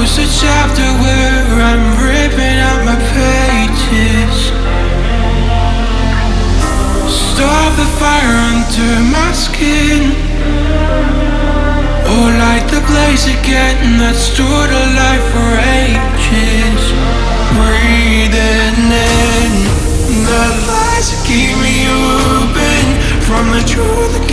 close the chapter where I'm ripping out my pages. Start the fire under my skin, or light the blaze again that stored alive for ages. Breathing in the lies that keep me open from the truth that